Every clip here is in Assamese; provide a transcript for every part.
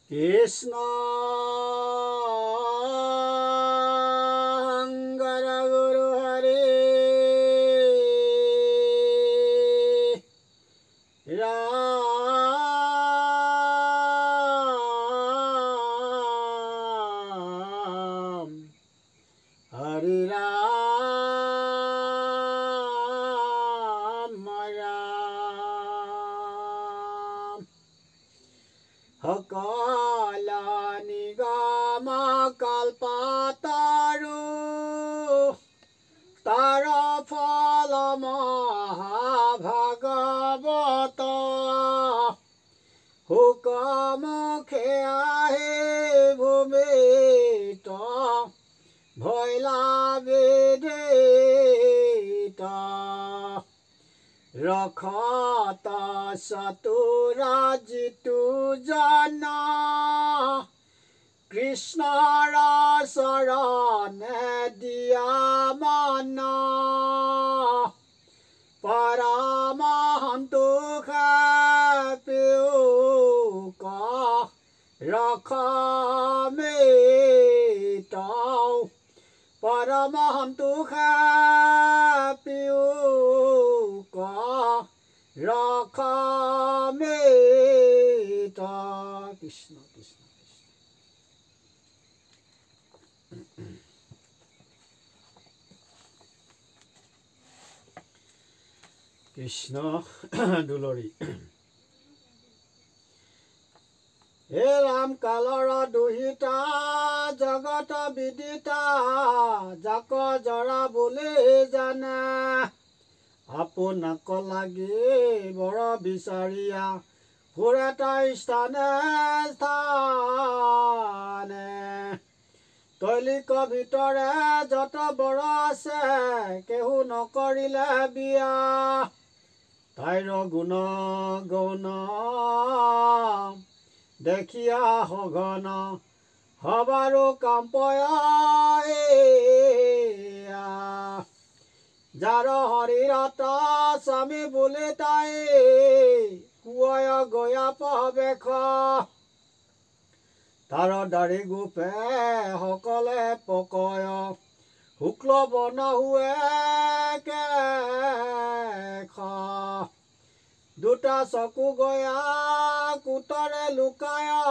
Krishna Angara Guru Hari Ram Hari Ram Ram Hakala Nigama Kalpataru Taraphala Mahabhagavata Hukamukhe ahe bhumita Bhoila vedeta Rakhata saturajitu jana Krishna rasarane diyamana Paramahantu khapyuka Rakhametau Paramahantu khapyuka Rakhameta Krishna Krishna Krishna Dulori He Ram Kalara Duhita Jagata Vidita Jako Jara Bole Jana Apunako Lagi Bora Bisaria Purata Isthane Sthane Toiliko Vitore Jata Bora Ase Kehu Nokorile Bia Tairo Guna Gona Dekhia Hogana Habaru Kampoya Jaro Harirata Sami Buletai Kuaya Goya Pabekha Taro Dari Gupe Hokole Pokoyo Huklo Bona Hue Kekha Duta Saku Goya Kutare Lukaya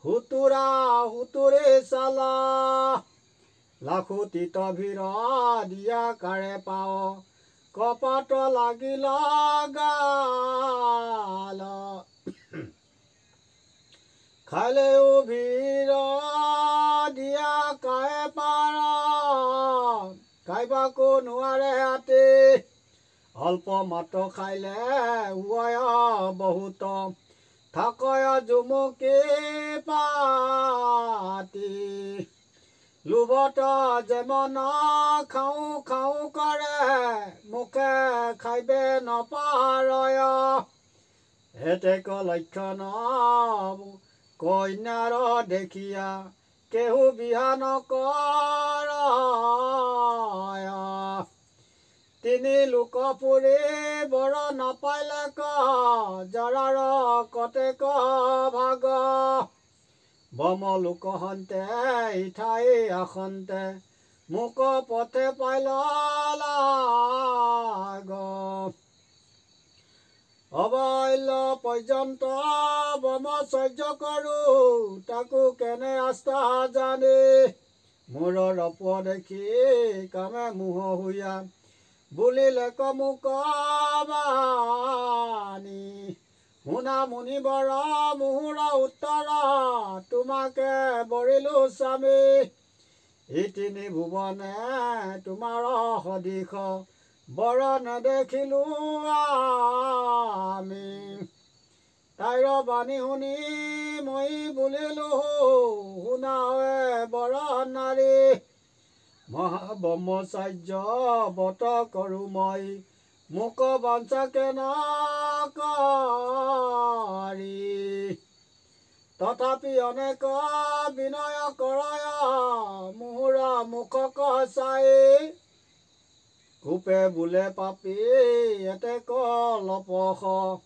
Hutura Huture Sala Lakhu Tita Vira Dia Kare Pao Kopato Lagila Gala Khale Vira Dia Kare Para Kaibako Nuare Ate Alpo Mato Khaile Uaya Bahuto Thakoya Jumuke Pati Lubota Jemana Khau Khau Kare Muke Khaibe No Paraya Eteko Laikhana Koinaro Dekhia Kehu Bihano Karaya Tini Lukapuri Bora Napailaka Jarara Koteka Bhaga Bama Lukahante Itai Akhante Muko Pote Pailalago Abaila Pajanta Bama Sajakoru Taku Kene Asta Jane Muro Rapo Dekhi Kame Muho Huya Bulile Kamukabani Muna Muni Bara Muhura Uttara Tumake Borilu Sami Itini Bhuvane Tumara Hodikha Bara Nadekhilu Ami Tairo Bani Huni Moi Bulilu Hunawe Bara Nari Mahabhamma Sajja Bata Karumai Muka Bansa Kenakari Tatapi Aneka Binaya Karaya Muhura Mukaka Sai Kupe Bule Papi Eteko Lopoho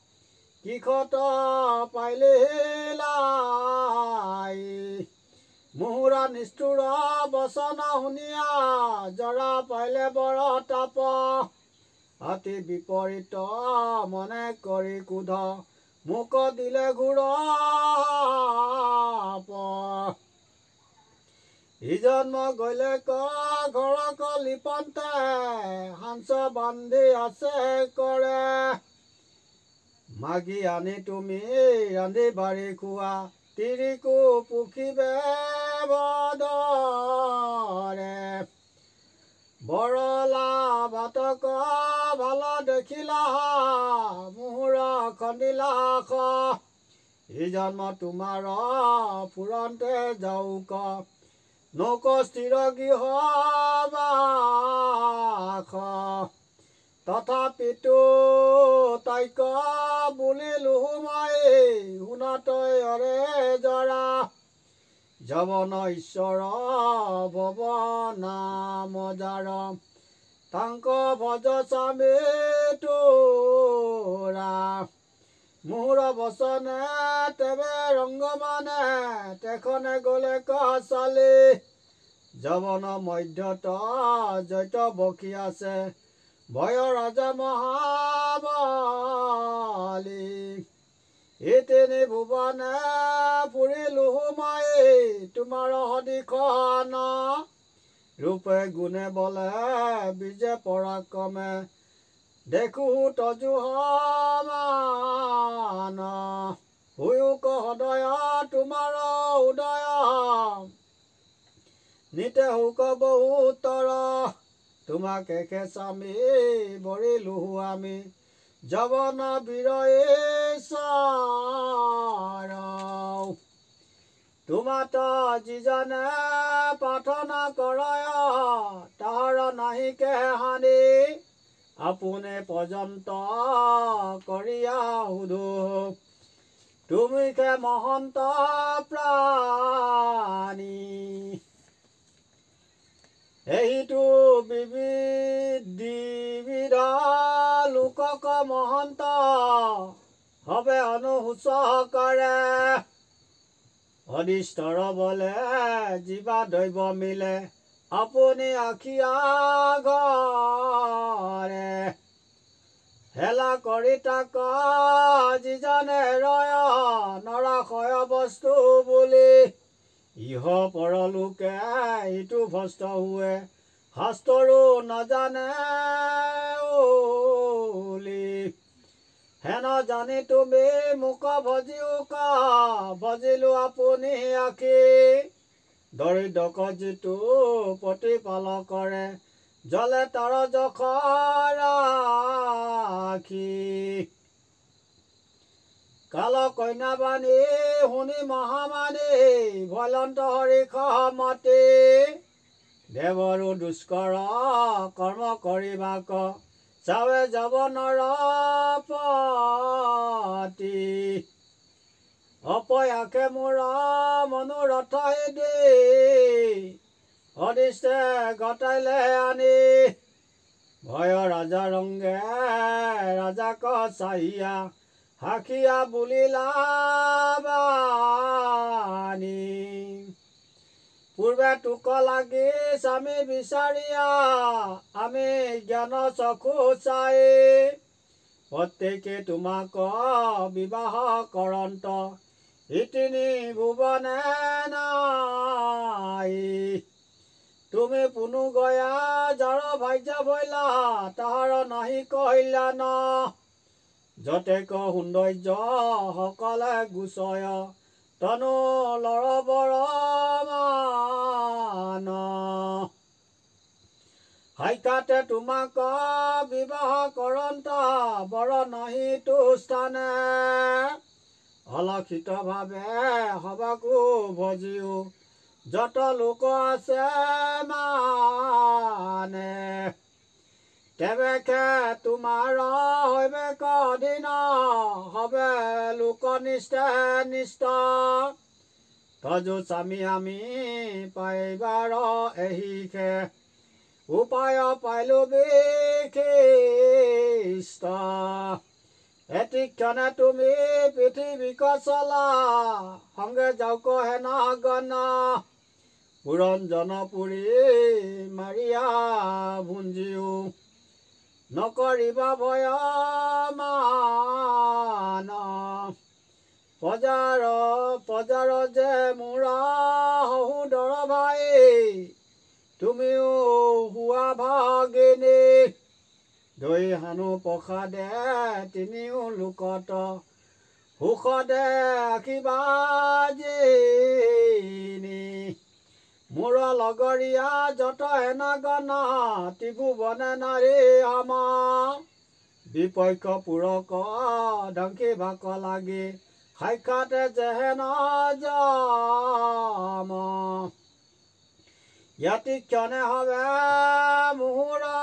Kikota Pailila নিষ্ঠুৰ বচন শুনিয়া জৰা পাইলে বৰ তাপ অতি বিপৰীত মনে কৰি ক্ৰোধ মোক দিলে ঘূৰ ইজন্ম গলে ঘৰক লিপন্তে হাংস বান্ধি আছে কৰে মাগি আনি তুমি ৰান্ধি বাঢ়ি খোৱা তিৰিকো পুখিবে বদৰে বৰলা ভাতক ভাল দেখিলা মুহুৰ খন্দিলা ই জন্ম তোমাৰ ফুৰন্তে যাওক নৌক স্থিৰ গৃহ বাস তথাপিতো তাইক বুলিলো মই শুনাতৈ অৰে জৰা যৱন ঈশ্বৰ ভৱ নাম জাৰ তাংক ভজ স্বামী তোৰা মোৰ বচনে তেবে ৰংগ মানে তেখনে গলে কালি যৱন মধ্যত জৈত বখি আছে ভয় ৰাজা মহাবলী এই তিনি ভুৱনে ফুৰিলো মই তোমাৰ সদিখন ৰূপে গুণে বলে বিজে পৰাক্ৰমে দেখো তজু সমান হুক সদয় তোমাৰ উদয় নিতে হুক বহুতৰ তোমাক একে স্বামী বৰিলো আমি যৱন বীৰ তোমাত যিজনে প্ৰাৰ্থনা কৰয় তাহাৰ নাহিকে হানি আপোনে পৰ্যন্ত কৰিয়া সুধো তুমিকে মহন্ত প্ৰাণী এইটো বিবিধ লোকক মহন্ত হবে অনুসূচকৰে অদিষ্টৰ বলে জীৱা দৈৱ মিলে আপুনি আখিয়া ঘৰে হেলা কৰি তাক যিজনে ৰয় নৰাশয় বস্তু বুলি ইহ পৰলোকে ইটো ভস্ত হুৱে শাস্ত্ৰৰো নাজানে হেন জানি তুমি মোক ভজিলো আপুনি আখি দৰিদ্ৰক যিটো প্ৰতিপাল কৰে জলে তাৰ জখ ৰাখি কাল কন্যা বাণী শুনি মহামানী ভয়লন্ত হৰিষ মতি দেৱৰো দুষ্কৰ কৰ্ম কৰিবাক চাৱে যৱনৰ পতি অপয়াকে মোৰ মনোৰথ দি অদিষ্টে গতাইলে আনি ভয় ৰাজা ৰংগে ৰাজাক চাহিয়া হাকিয়া বুলিলা বাণী পূৰ্বে তোক লাগি স্বামী বিচাৰিয়া আমি জ্ঞান চকু চাই প্ৰত্যেকে তোমাক বিবাহ কৰন্ত ইতিনি ভুৱনে নাই তুমি পুনু গয়া যাৰ ভাগ্য ভৈলা তাহাৰ নাহি কল্যাণ যতেক সৌন্দৰ্য সকলে গুচয় তনু লৰ বৰ মান সাক্ষাতে তোমাক বিবাহ কৰন্ত বৰ নাহি তো স্থানে অলক্ষিত ভাৱে সবাকো ভজিও যত লোক আছে মানে তেবেকে তোমাৰ হৈবে কদিন হবে লোকনিষ্ঠে নিষ্ঠ তজু স্বামী আমি পাইবাৰ এহিকে উপায় পাইলো বিশিষ্ট এতিক্ষণে তুমি পৃথিৱীক চলা সংগে যাওক হেন গণ পুৰঞ্জনপুৰী মাৰিয়া ভুঞ্জিও নকৰিবা ভয় মান পজাৰ যে মোৰা সহোদৰ ভাই তুমিও হোৱা ভাগিনী দৈ হানো প্ৰসাদে তিনিও লোকত সুখদে আশীবা জিনি মোৰ লগৰীয়া যত হেনা গনা ত্ৰিভুৱনে নাৰী আমা বিপক্ষ পুৰক ধ্বংসী ভাক লাগি সাক্ষাতে যেহেন যাম ইয়াতি ক্ষণে হবে মুহুৰা